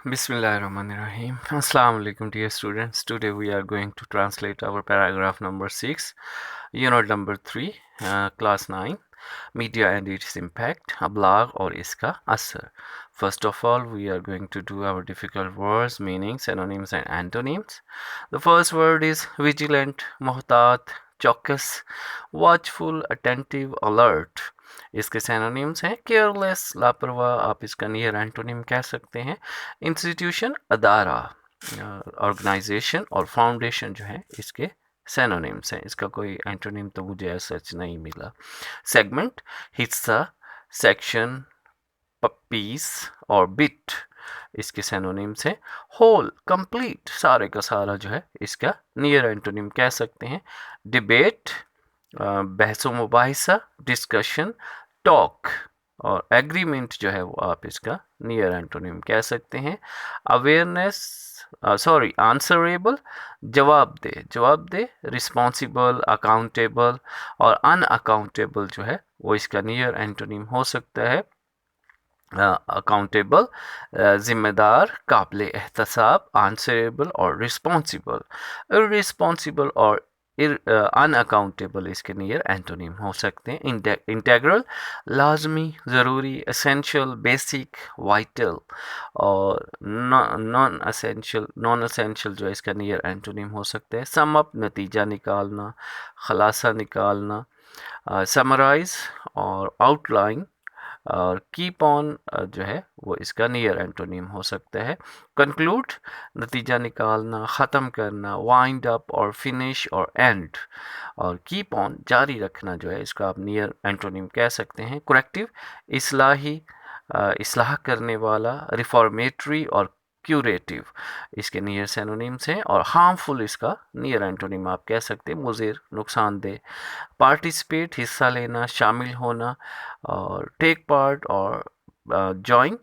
Bismillahirrahmanirrahim. Assalamu alaikum dear students. Today we are going to translate our paragraph number 6, unit number 3, class 9, media and its impact, ablag और इसका असर. First of all, we are going to do our difficult words, meanings, synonyms and antonyms. The first word is vigilant, muhtat, चौकस, watchful, attentive, alert. इसके synonyms हैं careless, लापरवाह, आप इसका near antonym कह सकते हैं. इंस्टीट्यूशन, अदारा, ऑर्गेनाइजेशन और फाउंडेशन जो है इसके सिनोनिम्स हैं. इसका कोई एंटोनिम तो मुझे सच नहीं मिला. सेगमेंट, हिस्सा, सेक्शन, पीस और बिट इसके सिनोनिम्स हैं. होल, कंप्लीट, सारे का सारा जो है इसका नियर एंटोनिम कह सकते हैं. डिबेट, बहसो मुबाहिसा, डिस्कशन, टॉक और एग्रीमेंट जो है वो आप इसका नियर एंटोनिम कह सकते हैं. अवेयरनेस, आंसरेबल, जवाब दे, रिस्पॉन्सिबल, अकाउंटेबल और अनअकाउंटेबल जो है वो इसका नियर एंटोनिम हो सकता है. अकाउंटेबल, जिम्मेदार, काबिल एहतसाब, आंसरेबल और रिस्पॉन्सिबल. इररिस्पॉन्सिबल और अनअकाउंटेबल इसके नियर एंटोनिम हो सकते हैं. इंटेग्रल, लाजमी, ज़रूरी, एसेंशियल, बेसिक, वाइटल और नॉन एसेंशियल जो है इसका नियर एंटोनिम हो सकता है. सम अप, नतीजा निकालना, खलासा निकालना. समराइज और आउटलाइन और कीप ऑन जो है वो इसका नियर एंटोनिम हो सकता है. कंक्लूड, नतीजा निकालना, ख़त्म करना. वाइंड अप और फिनिश और एंड और कीप ऑन जारी रखना जो है इसका आप नियर एंटोनिम कह सकते हैं. करेक्टिव, इस्लाही, इस्लाह करने वाला. रिफॉर्मेटरी और क्यूरेटिव इसके नियर सिनोनिम्स हैं. और हार्मफुल इसका नियर एंटोनिम आप कह सकते हैं, मुज़िर, नुकसानदेह. पार्टिसिपेट, हिस्सा लेना, शामिल होना. और टेक पार्ट और जॉइन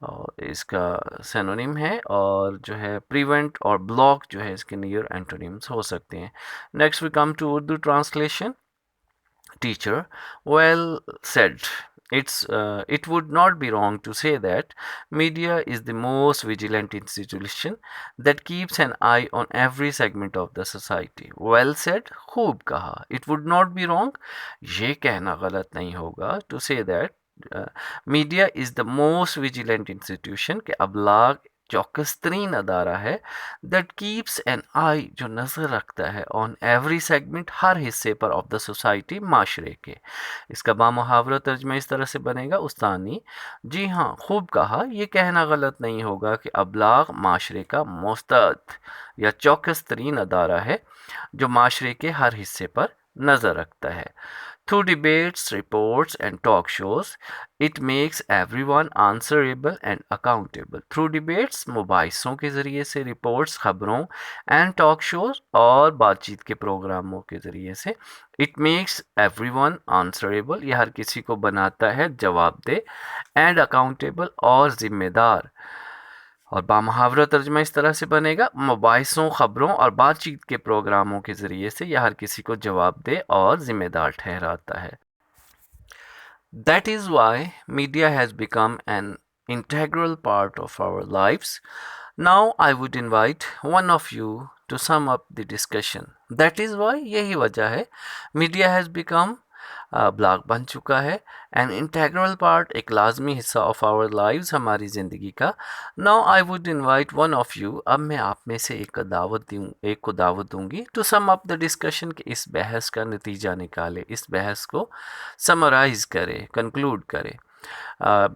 और इसका सिनोनिम है. और जो है प्रिवेंट और ब्लॉक जो है इसके नियर एंटोनिम्स हो सकते हैं. Next we come to Urdu translation. Teacher, well said. It would not be wrong to say that media is the most vigilant institution that keeps an eye on every segment of the society. Well said, खूब कहा. It would not be wrong, ये कहना गलत नहीं होगा, to say that media is the most vigilant institution कि अबलाग चौकस तरीन अदारा है. दैट कीप्स एन आई जो नज़र रखता है ऑन एवरी सेगमेंट हर हिस्से पर ऑफ द सोसाइटी माशरे के. इसका बामुहावरा तर्जमा इस तरह से बनेगा. उस्तानी, जी हाँ, खूब कहा. ये कहना गलत नहीं होगा कि अबलाग माशरे का मुस्तद या चौकस तरीन अदारा है जो माशरे के हर हिस्से पर नज़र रखता है. Through debates, reports and talk shows, it makes everyone answerable and accountable. Through debates, मुबाहिसों के ज़रिए से, reports, खबरों, and talk shows और बातचीत के प्रोग्रामों के ज़रिए से, it makes everyone answerable, यह हर किसी को बनाता है जवाबदेह, and accountable और ज़िम्मेदार. और बामुहावरा तर्जमा इस तरह से बनेगा. मुबाहिसों, ख़बरों और बातचीत के प्रोग्रामों के ज़रिए से यह हर किसी को जवाबदेह और ज़िम्मेदार ठहराता है. That is why media has become an integral part of our lives. Now I would invite one of you to sum up the discussion. That is why, यही वजह है, media has become ब्लॉग बन चुका है. An integral part, एक लाजमी हिस्सा of our lives, हमारी ज़िंदगी का. Now I would invite one of you, अब मैं आप में से एक को दावत दूंगी to sum up the discussion कि इस बहस का नतीजा निकाले, इस बहस को समराइज़ करे, कंक्लूड करे.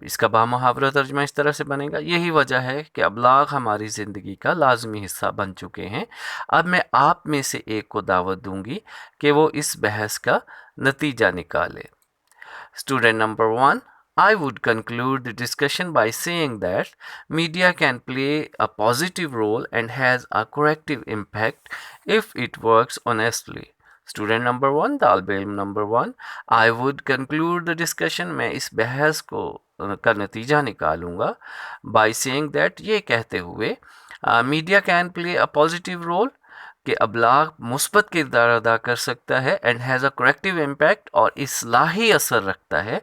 इसका बामुहावरा तर्जमा इस तरह से बनेगा. यही वजह है कि अबलाग हमारी ज़िंदगी का लाजमी हिस्सा बन चुके हैं. अब मैं आप में से एक को दावत दूंगी कि वो इस बहस का नतीजा निकाले. Student number 1, I would conclude the discussion by saying that media can play a positive role and has a corrective impact if it works honestly. Student number 1, तालिब इल्म number 1, I would conclude the discussion, मैं इस बहस का नतीजा निकालूंगा by saying that, ये कहते हुए, media can play a positive role कि अबलाग मुस्बत किरदार अदा कर सकता है, and has a corrective impact और इस्लाही असर रखता है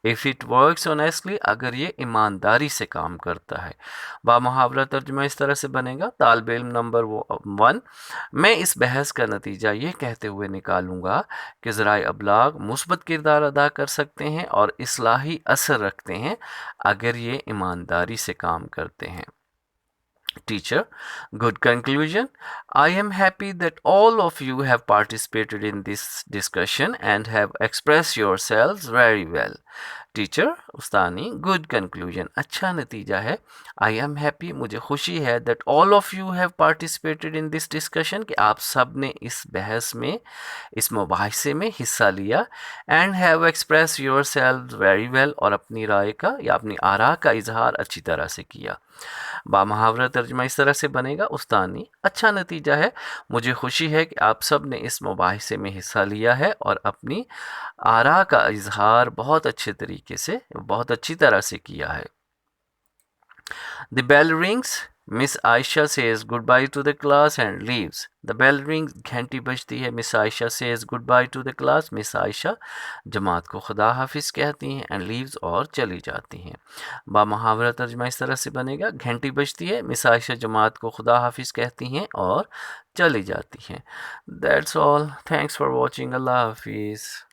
इफ़ इट वर्क्स ऑनेस्टली, अगर ये ईमानदारी से काम करता है। बामुहावरा तर्जुमा इस तरह से बनेगा, तालिब इल्म नंबर 1, मैं इस बहस का नतीजा ये कहते हुए निकालूंगा कि ज़राए अबलाग मुस्बत किरदार अदा कर सकते हैं और इस्लाही असर रखते हैं अगर ये ईमानदारी से काम करते हैं। Teacher, good conclusion. I am happy that all of you have participated in this discussion and have expressed yourselves very well. Teacher उस्तानी, गुड कंक्लूजन, अच्छा नतीजा है। आई एम हैप्पी, मुझे खुशी है, that all of you have participated in this discussion, कि आप सब ने इस बहस में, इस मुबाहिसे में हिस्सा लिया। And have express yourselves very well, और अपनी राय का या अपनी आरा का इजहार अच्छी तरह से किया। बामुहावरा तर्जुमा इस तरह से बनेगा, उस्तानी, अच्छा नतीजा है, मुझे खुशी है कि आप सब ने इस मुबाहिसे में हिस्सा लिया है और अपनी आरा का इजहार बहुत अच्छे तरीके से, बहुत अच्छी तरह से किया है। The bell rings. Miss Aisha says goodbye to the class and leaves. The bell rings. घंटी बजती है. Miss Aisha says goodbye to the class. Miss Aisha जमात को खुदा हाफिज़ कहती हैं and leaves, और चली जाती हैं। बामुहावरा तर्जुमा इस तरह से बनेगा, घंटी बजती है, मिस आयशा जमात को खुदा हाफिज़ कहती हैं और चली जाती हैं। That's all. Thanks for watching. अल्लाह हाफिज़।